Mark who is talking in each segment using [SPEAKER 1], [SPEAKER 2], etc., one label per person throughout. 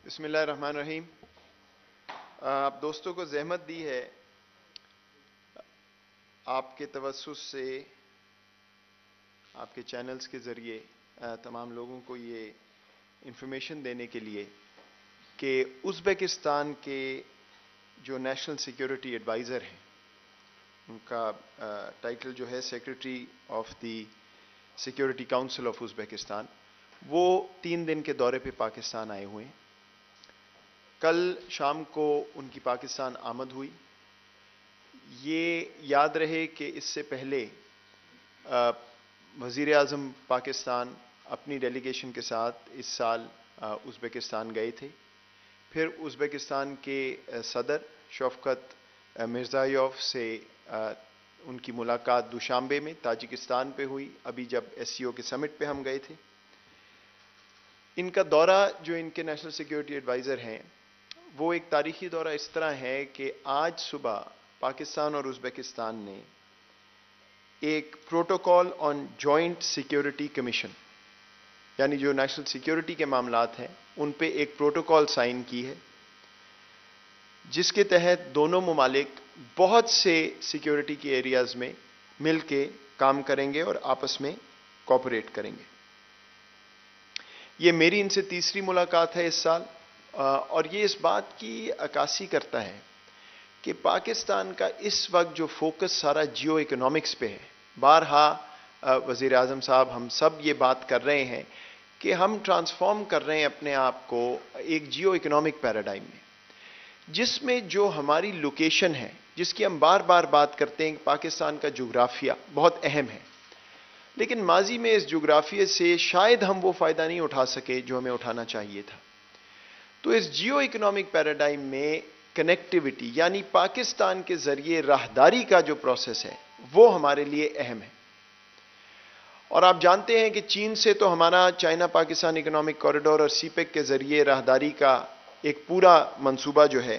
[SPEAKER 1] بسم اللہ الرحمن الرحیم۔ آپ دوستوں کو زحمت دی ہے آپ کے توسط سے، آپ کے چینلز کے ذریعے تمام لوگوں کو یہ انفارمیشن دینے کے لیے کہ ازبکستان کے جو نیشنل سیکیورٹی ایڈوائزر ہیں، ان کا ٹائٹل جو ہے secretary of the security council of Uzbekistan, وہ 3 دن کے دورے پہ پاکستان آئے ہوئے ہیں۔ کل شام کو ان کی پاکستان آمد ہوئی۔ یہ یاد رہے کہ اس سے پہلے وزیر اعظم پاکستان اپنی ڈیلیگیشن کے ساتھ اس سال ازبکستان گئے تھے۔ پھر ازبکستان کے صدر شوکت مرزائیوف سے ان کی ملاقات دوشانبے میں تاجکستان پہ ہوئی، ابھی جب ایس سی او کے سمٹ پہ ہم گئے تھے۔ ان کا دورہ جو ان کے نیشنل سیکیورٹی ایڈوائزر ہیں، وہ ایک تاریخی دورہ اس طرح ہے کہ آج صبح پاکستان اور ازبکستان نے ایک protocol on joint security commission, یعنی جو نیشنل سیکیورٹی کے معاملات ہیں ان پہ ایک پروٹوکول سائن کی ہے، جس کے تحت دونوں ممالک بہت سے سیکیورٹی کے ایریاز میں مل کے کام کریں گے اور آپس میں کوآپریٹ کریں گے۔ یہ میری ان سے تیسری ملاقات ہے اس سال، اور یہ اس بات کی عکاسی کرتا ہے کہ پاکستان کا اس وقت جو فوکس سارا جیو اکنامکس پہ ہے۔ بارہا وزیر اعظم صاحب ہم سب یہ بات کر رہے ہیں کہ ہم ٹرانسفارم کر رہے ہیں اپنے آپ کو ایک جیو اکنامک پیراڈائم میں، جس میں جو ہماری لوکیشن ہے، جس کی ہم بار بار بات کرتے ہیں کہ پاکستان کا جغرافیہ بہت اہم ہے، لیکن ماضی میں اس جغرافیے سے شاید ہم وہ فائدہ نہیں اٹھا سکے جو ہمیں اٹھانا چاہیے تھا۔ تو اس جیو اکنامک پیراڈائم میں کنیکٹیوٹی، یعنی پاکستان کے ذریعے راہداری کا جو پروسیس ہے، وہ ہمارے لیے اہم ہے۔ اور آپ جانتے ہیں کہ چین سے تو ہمارا چائنا پاکستان اکنامک کوریڈور اور سی پیک کے ذریعے راہداری کا ایک پورا منصوبہ جو ہے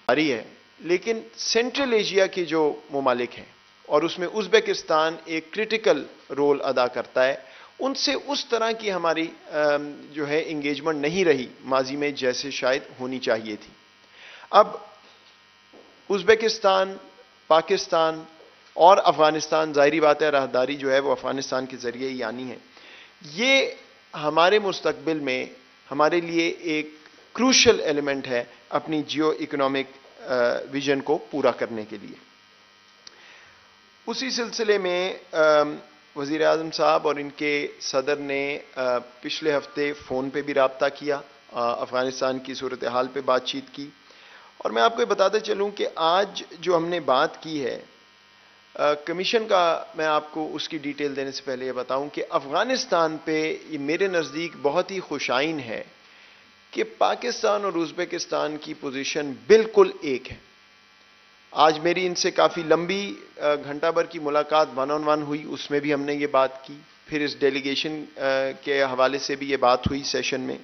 [SPEAKER 1] جاری ہے، لیکن سینٹرل ایشیا کے جو ممالک ہیں اور اس میں ازبکستان ایک کرٹیکل رول ادا کرتا ہے، ان سے اس طرح کی ہماری جو ہے انگیجمنٹ نہیں رہی ماضی میں جیسے شاید ہونی چاہیے تھی۔ اب ازبکستان، پاکستان اور افغانستان، ظاہری بات ہے راہداری جو ہے وہ افغانستان کے ذریعے ہی آنی ہے، یہ ہمارے مستقبل میں ہمارے لیے ایک کروشل ایلیمنٹ ہے اپنی جیو اکنامک ویژن کو پورا کرنے کے لیے۔ اسی سلسلے میں وزیر اعظم صاحب اور ان کے صدر نے پچھلے ہفتے فون پہ بھی رابطہ کیا، افغانستان کی صورتحال پہ بات چیت کی، اور میں آپ کو یہ بتاتے چلوں کہ آج جو ہم نے بات کی ہے کمیشن کا، میں آپ کو اس کی ڈیٹیل دینے سے پہلے یہ بتاؤں کہ افغانستان پہ یہ میرے نزدیک بہت ہی خوشائن ہے کہ پاکستان اور ازبکستان کی پوزیشن بالکل ایک ہے۔ آج میری ان سے کافی لمبی گھنٹہ بھر کی ملاقات 1 on 1 ہوئی، اس میں بھی ہم نے یہ بات کی، پھر اس ڈیلیگیشن کے حوالے سے بھی یہ بات ہوئی سیشن میں،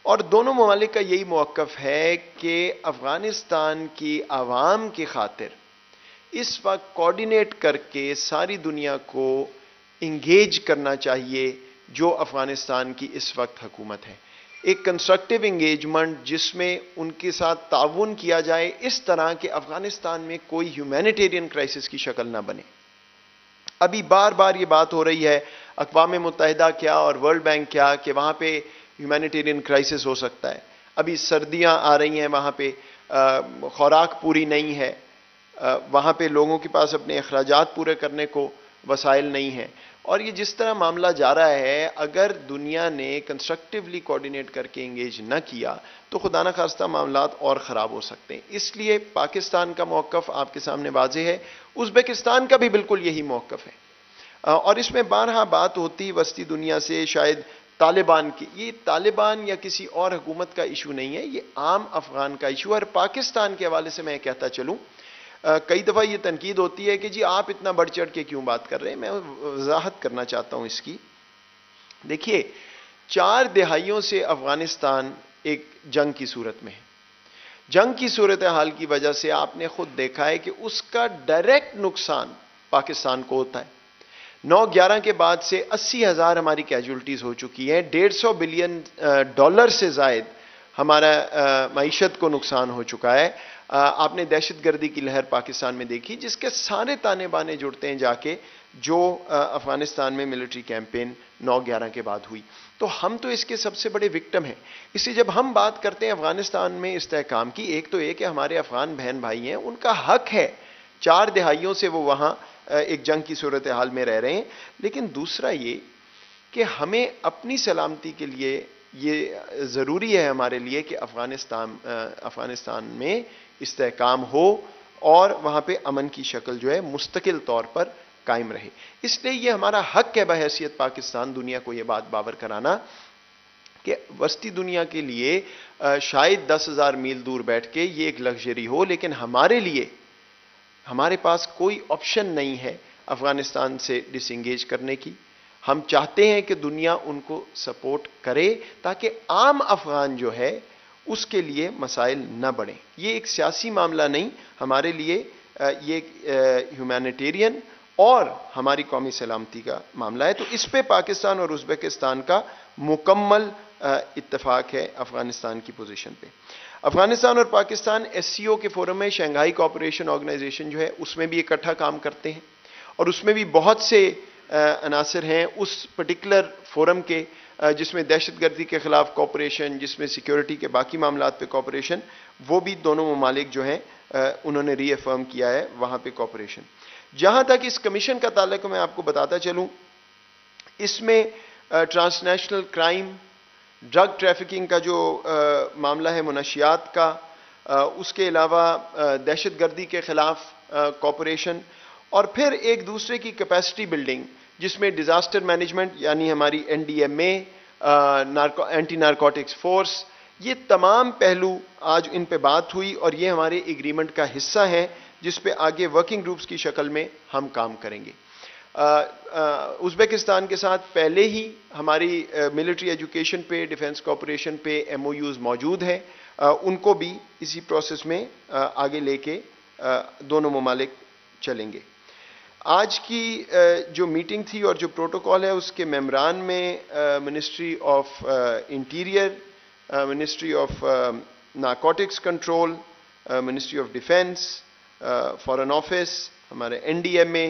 [SPEAKER 1] اور دونوں ممالک کا یہی موقف ہے کہ افغانستان کی عوام کی خاطر اس وقت کوآرڈینیٹ کر کے ساری دنیا کو انگیج کرنا چاہیے جو افغانستان کی اس وقت حکومت ہے، ایک کنسٹرکٹیو انگیجمنٹ جس میں ان کے ساتھ تعاون کیا جائے اس طرح کہ افغانستان میں کوئی ہیومینیٹیرین کرائسس کی شکل نہ بنے۔ ابھی بار بار یہ بات ہو رہی ہے اقوام متحدہ کیا اور ورلڈ بینک کیا کہ وہاں پہ ہیومینیٹیرین کرائسس ہو سکتا ہے، ابھی سردیاں آ رہی ہیں، وہاں پہ خوراک پوری نہیں ہے، وہاں پہ لوگوں کے پاس اپنے اخراجات پورے کرنے کو وسائل نہیں ہیں، اور یہ جس طرح معاملہ جا رہا ہے اگر دنیا نے کنسٹرکٹیولی کوآرڈینیٹ کر کے انگیج نہ کیا تو خدا نخواستہ معاملات اور خراب ہو سکتے ہیں۔ اس لیے پاکستان کا موقف آپ کے سامنے واضح ہے، ازبکستان کا بھی بالکل یہی موقف ہے، اور اس میں بارہا بات ہوتی وسطی دنیا سے شاید طالبان کی، یہ طالبان یا کسی اور حکومت کا ایشو نہیں ہے، یہ عام افغان کا ایشو ہے۔ اور پاکستان کے حوالے سے میں کہتا چلوں، کئی دفعہ یہ تنقید ہوتی ہے کہ جی آپ اتنا بڑھ چڑھ کے کیوں بات کر رہے ہیں، میں وضاحت کرنا چاہتا ہوں اس کی۔ دیکھیے 4 دہائیوں سے افغانستان ایک جنگ کی صورت میں ہے، جنگ کی صورتحال کی وجہ سے آپ نے خود دیکھا ہے کہ اس کا ڈائریکٹ نقصان پاکستان کو ہوتا ہے۔ 9/11 کے بعد سے 80,000 ہماری کیجولٹیز ہو چکی ہیں، $150 بلین سے زائد ہمارا معیشت کو نقصان ہو چکا ہے. آپ نے دہشت گردی کی لہر پاکستان میں دیکھی جس کے سارے تانے بانے جڑتے ہیں جا کے جو افغانستان میں ملٹری کیمپین 9/11 کے بعد ہوئی. تو ہم تو اس کے سب سے بڑے وکٹم ہیں. اس لیے جب ہم بات کرتے ہیں افغانستان میں استحکام کی، ایک تو یہ کہ ہمارے افغان بہن بھائی ہیں، ان کا حق ہے، 4 دہائیوں سے وہ وہاں ایک جنگ کی صورتحال میں رہ رہے ہیں. لیکن دوسرا یہ کہ ہمیں اپنی سلامتی کے لیے یہ ضروری ہے ہمارے لیے کہ افغانستان میں استحکام ہو اور وہاں پہ امن کی شکل جو ہے مستقل طور پر قائم رہے. اس لیے یہ ہمارا حق ہے بحیثیت پاکستان دنیا کو یہ بات باور کرانا کہ وسطی دنیا کے لیے شاید 10,000 میل دور بیٹھ کے یہ ایک لگژری ہو، لیکن ہمارے لیے ہمارے پاس کوئی آپشن نہیں ہے افغانستان سے ڈس انگیج کرنے کی. ہم چاہتے ہیں کہ دنیا ان کو سپورٹ کرے تاکہ عام افغان جو ہے اس کے لیے مسائل نہ بڑھیں. یہ ایک سیاسی معاملہ نہیں، ہمارے لیے یہ ہیومینیٹیرین اور ہماری قومی سلامتی کا معاملہ ہے. تو اس پہ پاکستان اور ازبکستان کا مکمل اتفاق ہے افغانستان کی پوزیشن پہ. افغانستان اور پاکستان ایس سی او کے فورم میں، شنگھائی کوآپریشن آرگنائزیشن جو ہے اس میں بھی اکٹھا کام کرتے ہیں اور اس میں بھی بہت سے عناصر ہیں اس پرٹیکولر فورم کے جس میں دہشت گردی کے خلاف کوآپریشن، جس میں سیکیورٹی کے باقی معاملات پہ کوآپریشن، وہ بھی دونوں ممالک جو ہیں انہوں نے ری افرم کیا ہے وہاں پہ کوآپریشن. جہاں تک اس کمیشن کا تعلق میں آپ کو بتاتا چلوں، اس میں transnational crime, drug trafficking کا جو معاملہ ہے، منشیات کا، اس کے علاوہ دہشت گردی کے خلاف کوآپریشن، اور پھر ایک دوسرے کی کیپیسٹی بلڈنگ جس میں ڈیزاسٹر مینجمنٹ یعنی ہماری NDMA، اینٹی نارکوٹکس فورس، یہ تمام پہلو آج ان پہ بات ہوئی اور یہ ہمارے ایگریمنٹ کا حصہ ہے جس پہ آگے ورکنگ گروپس کی شکل میں ہم کام کریں گے. ازبکستان کے ساتھ پہلے ہی ہماری ملٹری ایجوکیشن پہ، ڈیفنس کوآپریشن پہ MOUs موجود ہیں، ان کو بھی اسی پروسیس میں آگے لے کے دونوں ممالک چلیں گے. آج کی جو میٹنگ تھی اور جو پروٹوکول ہے اس کے ممبران میں ministry of interior, ministry of narcotics control, ministry of defence, foreign office, ہمارے NDMA،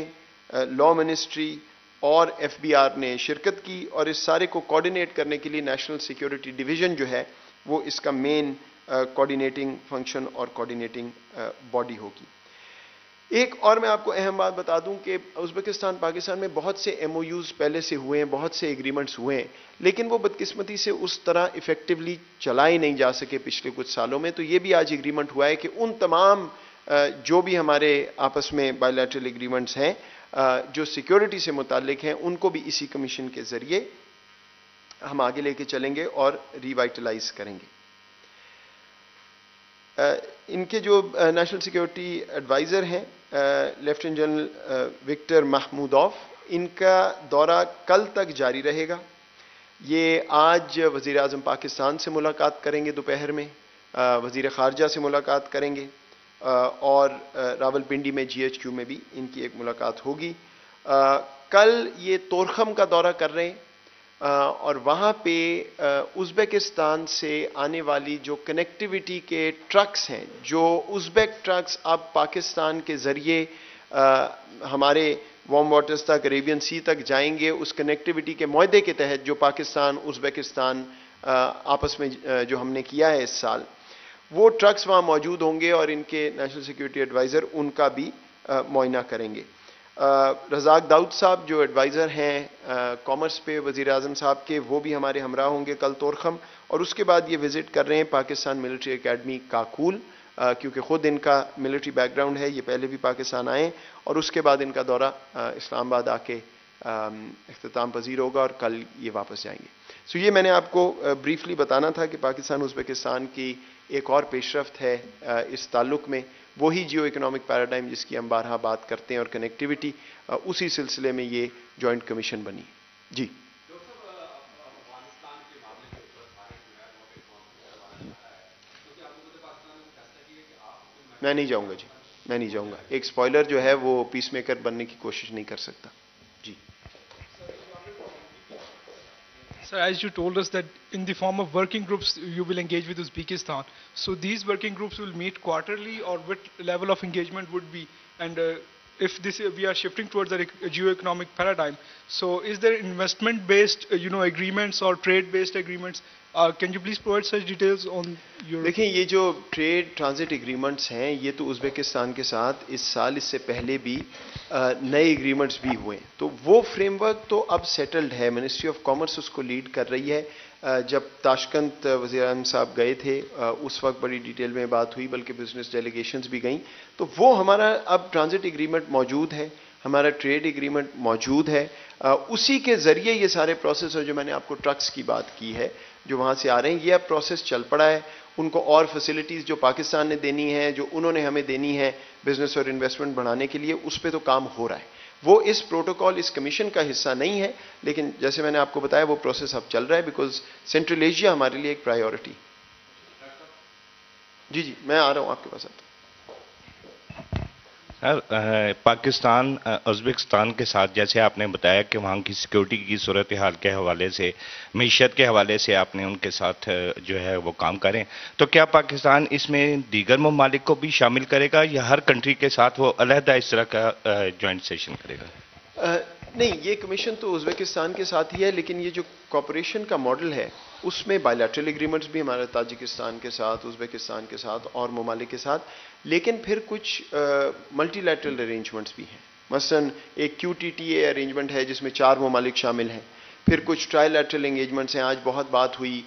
[SPEAKER 1] لا منسٹری اور FBR نے شرکت کی، اور اس سارے کو کوآرڈینیٹ کرنے کے لیے نیشنل سیکیورٹی ڈویژن جو ہے وہ اس کا مین کوآرڈینیٹنگ فنکشن اور کوآرڈینیٹنگ باڈی ہوگی. ایک اور میں آپ کو اہم بات بتا دوں کہ ازبکستان پاکستان میں بہت سے MOUs پہلے سے ہوئے ہیں، بہت سے ایگریمنٹس ہوئے ہیں، لیکن وہ بدقسمتی سے اس طرح ایفیکٹولی چلائے نہیں جا سکے پچھلے کچھ سالوں میں. تو یہ بھی آج ایگریمنٹ ہوا ہے کہ ان تمام جو بھی ہمارے آپس میں بائی لیٹرل ایگریمنٹس ہیں جو سیکیورٹی سے متعلق ہیں ان کو بھی اسی کمیشن کے ذریعے ہم آگے لے کے چلیں گے اور ریوائٹلائز کریں گے. ان کے جو نیشنل سیکیورٹی ایڈوائزر ہیں لیفٹیننٹ جنرل وکٹر محمودوف، ان کا دورہ کل تک جاری رہے گا. یہ آج وزیر اعظم پاکستان سے ملاقات کریں گے دوپہر میں، وزیر خارجہ سے ملاقات کریں گے، اور راولپنڈی میں GHQ میں بھی ان کی ایک ملاقات ہوگی. کل یہ تورخم کا دورہ کر رہے ہیں اور وہاں پہ ازبکستان سے آنے والی جو کنیکٹیوٹی کے ٹرکس ہیں، جو ازبیک ٹرکس اب پاکستان کے ذریعے ہمارے وارم واٹرز تک، عریبین سی تک جائیں گے، اس کنیکٹیوٹی کے معاہدے کے تحت جو پاکستان ازبکستان آپس میں جو ہم نے کیا ہے اس سال، وہ ٹرکس وہاں موجود ہوں گے اور ان کے نیشنل سیکیورٹی ایڈوائزر ان کا بھی معائنہ کریں گے. رزاق داؤد صاحب جو ایڈوائزر ہیں کامرس پہ وزیر اعظم صاحب کے، وہ بھی ہمارے ہمراہ ہوں گے کل تورخم، اور اس کے بعد یہ وزٹ کر رہے ہیں پاکستان ملٹری اکیڈمی کاکول، کیونکہ خود ان کا ملٹری بیک گراؤنڈ ہے، یہ پہلے بھی پاکستان آئے، اور اس کے بعد ان کا دورہ اسلام آباد آ کے اختتام پذیر ہوگا اور کل یہ واپس جائیں گے. سو یہ میں نے آپ کو بریفلی بتانا تھا کہ پاکستان ازبکستان کی ایک اور پیش رفت ہے اس تعلق میں، وہی جیو اکنامک پیراڈائم جس کی ہم بارہا بات کرتے ہیں اور کنیکٹیوٹی، اسی سلسلے میں یہ جوائنٹ کمیشن بنی. جی میں نہیں جاؤں گا، جی میں نہیں جاؤں گا. ایک سپوائلر جو ہے وہ پیس میکر بننے کی کوشش نہیں کر سکتا. جی
[SPEAKER 2] Sir, as you told us that in the form of working groups you will engage with Uzbekistan. So these working groups will meet quarterly, or what level of engagement would be? And if this we are shifting towards a geo-economic paradigm, so is there investment-based agreements or trade-based agreements? Can you please provide such details on your?
[SPEAKER 1] دیکھیں یہ جو trade transit agreements ہیں یہ تو Uzbekistan کے ساتھ اس سال اس سے پہلے بھی نئے ایگریمنٹس بھی ہوئے ہیں، تو وہ فریم ورک تو اب سیٹلڈ ہے. منسٹری آف کامرس اس کو لیڈ کر رہی ہے. جب تاشقند وزیر اعظم صاحب گئے تھے اس وقت بڑی ڈیٹیل میں بات ہوئی، بلکہ بزنس ڈیلیگیشنز بھی گئیں، تو وہ ہمارا اب ٹرانزٹ ایگریمنٹ موجود ہے، ہمارا ٹریڈ ایگریمنٹ موجود ہے. اسی کے ذریعے یہ سارے پروسیس، اور جو میں نے آپ کو ٹرکس کی بات کی ہے جو وہاں سے آ رہے ہیں، یہ اب پروسیس چل پڑا ہے. ان کو اور فیسلٹیز جو پاکستان نے دینی ہے، جو انہوں نے ہمیں دینی ہے بزنس اور انویسٹمنٹ بڑھانے کے لیے، اس پہ تو کام ہو رہا ہے. وہ اس پروٹوکول، اس کمیشن کا حصہ نہیں ہے، لیکن جیسے میں نے آپ کو بتایا وہ پروسیس اب چل رہا ہے، بیکاز سینٹرل ایشیا ہمارے لیے ایک پرائیورٹی. جی میں آ رہا ہوں آپ کے پاس.
[SPEAKER 3] پاکستان ازبکستان کے ساتھ جیسے آپ نے بتایا کہ وہاں کی سیکورٹی کی صورتحال کے حوالے سے، معیشت کے حوالے سے آپ نے ان کے ساتھ جو ہے وہ کام کریں، تو کیا پاکستان اس میں دیگر ممالک کو بھی شامل کرے گا یا ہر کنٹری کے ساتھ وہ علیحدہ اس طرح کا جوائنٹ سیشن کرے گا؟
[SPEAKER 1] نہیں، یہ کمیشن تو ازبکستان کے ساتھ ہی ہے، لیکن یہ جو کوپریشن کا ماڈل ہے اس میں بائیلیٹرل ایگریمنٹس بھی ہمارا تاجکستان کے ساتھ، ازبکستان کے ساتھ اور ممالک کے ساتھ، لیکن پھر کچھ ملٹی لیٹرل ارینجمنٹس بھی ہیں. مثلا ایک کیو ٹی ٹی اے ارینجمنٹ ہے جس میں 4 ممالک شامل ہیں. پھر کچھ ٹرائی لیٹرل انگیجمنٹس ہیں. آج بہت بات ہوئی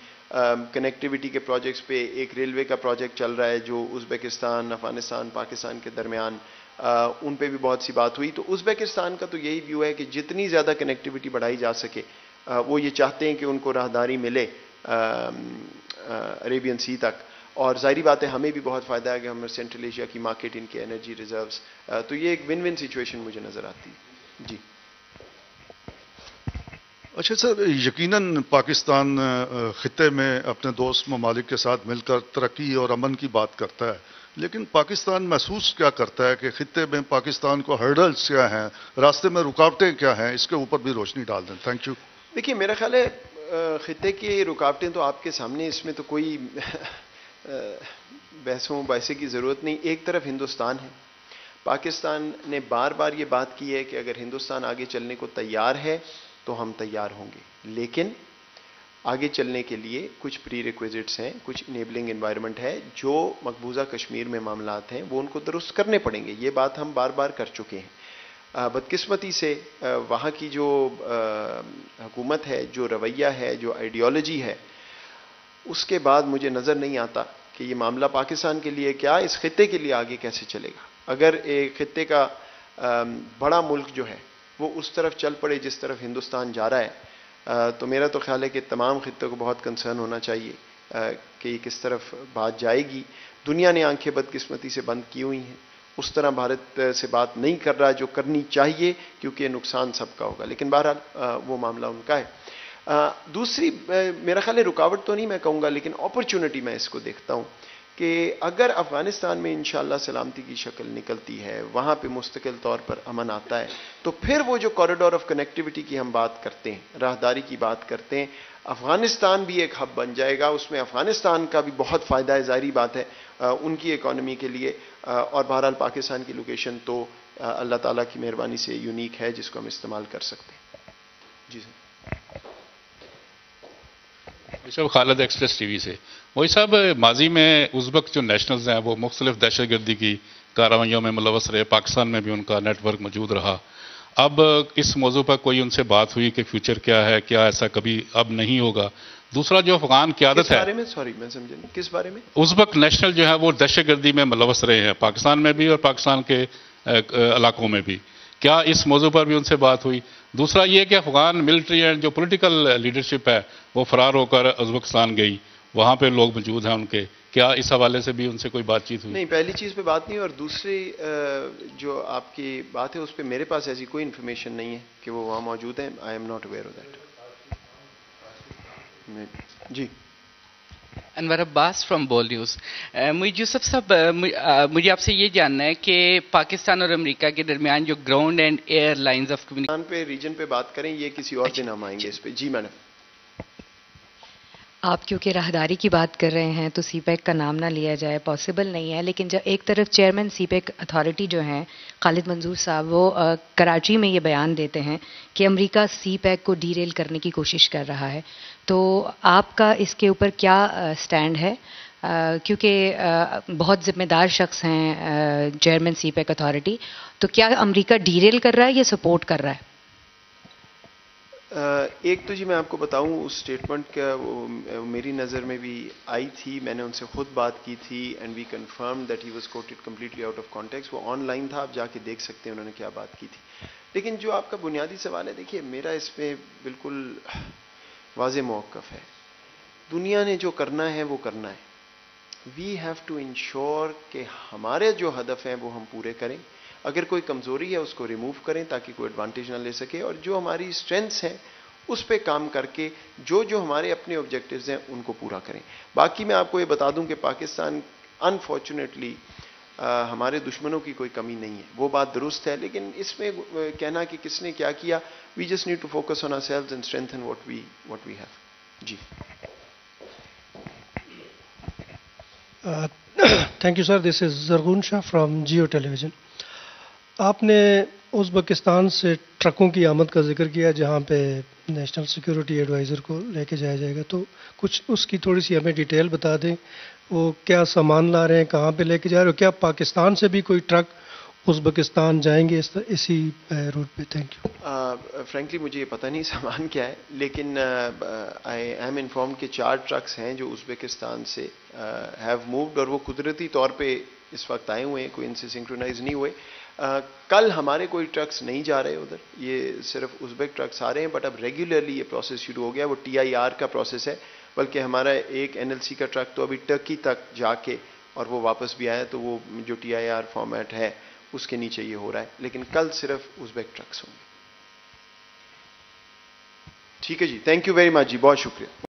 [SPEAKER 1] کنیکٹیوٹی کے پروجیکٹس پہ. ایک ریلوے کا پروجیکٹ چل رہا ہے جو ازبکستان، افغانستان، پاکستان کے درمیان، ان پہ بھی بہت سی بات ہوئی. تو ازبکستان کا تو یہی ویو ہے کہ جتنی زیادہ کنیکٹیوٹی بڑھائی جا سکے. وہ یہ چاہتے ہیں کہ ان کو راہداری ملے عربین سی تک، اور ظاہری بات ہے ہمیں بھی بہت فائدہ ہے کہ ہم سینٹرل ایشیا کی مارکیٹ، ان کے انرجی ریزروز، تو یہ ایک ون ون سچویشن مجھے نظر آتی ہے. جی
[SPEAKER 4] اچھا سر، یقیناً پاکستان خطے میں اپنے دوست ممالک کے ساتھ مل کر ترقی اور امن کی بات کرتا ہے، لیکن پاکستان محسوس کیا کرتا ہے کہ خطے میں پاکستان کو ہرڈلز کیا ہیں، راستے میں رکاوٹیں کیا ہیں؟ اس کے اوپر بھی روشنی ڈال دیں. Thank you.
[SPEAKER 1] دیکھیے میرا خیال ہے خطے کی رکاوٹیں تو آپ کے سامنے، اس میں تو کوئی بحثوں مباحثے کی ضرورت نہیں. ایک طرف ہندوستان ہے. پاکستان نے بار بار یہ بات کی ہے کہ اگر ہندوستان آگے چلنے کو تیار ہے تو ہم تیار ہوں گے، لیکن آگے چلنے کے لیے کچھ پری ریکویزٹس ہیں، کچھ انیبلنگ انوائرمنٹ ہے. جو مقبوضہ کشمیر میں معاملات ہیں وہ ان کو درست کرنے پڑیں گے. یہ بات ہم بار بار کر چکے ہیں. بدقسمتی سے وہاں کی جو حکومت ہے، جو رویہ ہے، جو آئیڈیالوجی ہے، اس کے بعد مجھے نظر نہیں آتا کہ یہ معاملہ پاکستان کے لیے کیا اس خطے کے لیے آگے کیسے چلے گا. اگر ایک خطے کا بڑا ملک جو ہے وہ اس طرف چل پڑے جس طرف ہندوستان جا رہا ہے، تو میرا تو خیال ہے کہ تمام خطوں کو بہت کنسرن ہونا چاہیے کہ یہ کس طرف بات جائے گی. دنیا نے آنکھیں بدقسمتی سے بند کی ہوئی ہیں. اس طرح بھارت سے بات نہیں کر رہا جو کرنی چاہیے، کیونکہ نقصان سب کا ہوگا. لیکن بہرحال وہ معاملہ ان کا ہے. دوسری میرا خیال ہے رکاوٹ تو نہیں میں کہوں گا، لیکن اپرچونٹی میں اس کو دیکھتا ہوں کہ اگر افغانستان میں انشاءاللہ سلامتی کی شکل نکلتی ہے، وہاں پہ مستقل طور پر امن آتا ہے، تو پھر وہ جو کوریڈور آف کنیکٹیوٹی کی ہم بات کرتے ہیں، راہداری کی بات کرتے ہیں، افغانستان بھی ایک ہب بن جائے گا. اس میں افغانستان کا بھی بہت فائدہ ہے، ظاہری بات ہے ان کی اکانومی کے لیے. اور بہرحال پاکستان کی لوکیشن تو اللہ تعالیٰ کی مہربانی سے یونیک ہے جس کو ہم استعمال کر سکتے ہیں. جی سر.
[SPEAKER 5] صاحب خالد ایکسپریس ٹی وی سے. وہی صاحب، ماضی میں ازبک جو نیشنلز ہیں وہ مختلف دہشت گردی کی کارروائیوں میں ملوث رہے، پاکستان میں بھی ان کا نیٹ ورک موجود رہا. اب اس موضوع پر کوئی ان سے بات ہوئی کہ فیوچر کیا ہے، کیا ایسا کبھی اب نہیں ہوگا؟ دوسرا جو افغان قیادت ہے،
[SPEAKER 1] کس بارے میں؟ سوری میں سمجھا نہیں، کس بارے میں؟
[SPEAKER 5] ازبک نیشنل جو ہے وہ دہشت گردی میں ملوث رہے ہیں، پاکستان میں بھی اور پاکستان کے علاقوں میں بھی. کیا اس موضوع پر بھی ان سے بات ہوئی؟ دوسرا یہ کہ افغان ملٹری اینڈ جو پولیٹیکل لیڈرشپ ہے وہ فرار ہو کر ازبکستان گئی، وہاں پہ لوگ موجود ہیں ان کے، کیا اس حوالے سے بھی ان سے کوئی بات چیت ہوئی؟
[SPEAKER 1] نہیں، پہلی چیز پہ بات نہیں. اور دوسری جو آپ کی بات ہے اس پہ میرے پاس ایسی کوئی انفارمیشن نہیں ہے کہ وہ وہاں موجود ہیں. I am not aware of that. جی.
[SPEAKER 6] Anwar Abbas from Bol news. یوسف صاحب، مجھے آپ سے یہ جاننا ہے کہ پاکستان اور امریکہ کے درمیان جو ground and air lines of communication
[SPEAKER 1] پہ ریجن پہ بات کریں، یہ کسی اور دن ہم آئیں گے اس پہ. جی میڈم.
[SPEAKER 7] آپ کیونکہ راہداری کی بات کر رہے ہیں تو سی پیک کا نام نہ لیا جائے، پاسبل نہیں ہے، لیکن جب ایک طرف چیئرمین سی پیک اتھارٹی جو ہیں خالد منظور صاحب، وہ کراچی میں یہ بیان دیتے ہیں کہ امریکہ سی پیک کو ڈی ریل کرنے کی کوشش کر رہا ہے، تو آپ کا اس کے اوپر کیا سٹینڈ ہے؟ کیونکہ بہت ذمہ دار شخص ہیں چیئرمین سی پیک اتھارٹی، تو کیا امریکہ ڈی ریل کر رہا ہے یا سپورٹ کر رہا ہے؟
[SPEAKER 1] ایک تو جی میں آپ کو بتاؤں، اس سٹیٹمنٹ کا وہ میری نظر میں بھی آئی تھی، میں نے ان سے خود بات کی تھی، and we confirm that he was quoted completely out of context, وہ آن لائن تھا، آپ جا کے دیکھ سکتے ہیں انہوں نے کیا بات کی تھی۔ لیکن جو آپ کا بنیادی سوال ہے، دیکھیے میرا اس پہ بالکل واضح موقف ہے، دنیا نے جو کرنا ہے وہ کرنا ہے، وی ہیو ٹو انشور کہ ہمارے جو ہدف ہیں وہ ہم پورے کریں، اگر کوئی کمزوری ہے اس کو ریموو کریں تاکہ کوئی ایڈوانٹیج نہ لے سکے، اور جو ہماری اسٹرینتھس ہیں اس پہ کام کر کے جو ہمارے اپنے آبجیکٹیوز ہیں ان کو پورا کریں۔ باقی میں آپ کو یہ بتا دوں کہ پاکستان انفارچونیٹلی ہمارے دشمنوں کی کوئی کمی نہیں ہے، وہ بات درست ہے، لیکن اس میں کہنا کہ کس نے کیا کیا، we just need to focus on ourselves and strengthen what we have. جی
[SPEAKER 8] thank you sir, this is Zarghoon Shah from Geo television. آپ نے ازبکستان سے ٹرکوں کی آمد کا ذکر کیا جہاں پہ نیشنل سیکیورٹی ایڈوائزر کو لے کے جایا جائے گا، تو کچھ اس کی تھوڑی سی ہمیں ڈیٹیل بتا دیں، وہ کیا سامان لا رہے ہیں، کہاں پہ لے کے جا رہے ہیں، کیا پاکستان سے بھی کوئی ٹرک ازبکستان جائیں گے اسی روٹ پہ؟ Thank you.
[SPEAKER 1] فرینکلی مجھے یہ پتہ نہیں سامان کیا ہے، لیکن آئی ایم انفارمڈ کہ 4 ٹرکس ہیں جو ازبکستان سے ہیو مووڈ، اور وہ قدرتی طور پہ اس وقت آئے ہوئے ہیں، کوئی ان سے سنکرونائز نہیں ہوئے۔ کل ہمارے کوئی ٹرکس نہیں جا رہے ادھر، یہ صرف ازبک ٹرکس آ رہے ہیں، بٹ اب ریگولرلی یہ پروسیس شروع ہو گیا، وہ TIR کا پروسیس ہے، بلکہ ہمارا ایک NLC کا ٹرک تو ابھی ٹرکی تک جا کے اور وہ واپس بھی آیا، تو وہ جو TIR فارمیٹ ہے اس کے نیچے یہ ہو رہا ہے، لیکن کل صرف ازبک ٹرکس ہوں گے۔ ٹھیک ہے جی، تھینک یو ویری مچ جی، بہت شکریہ۔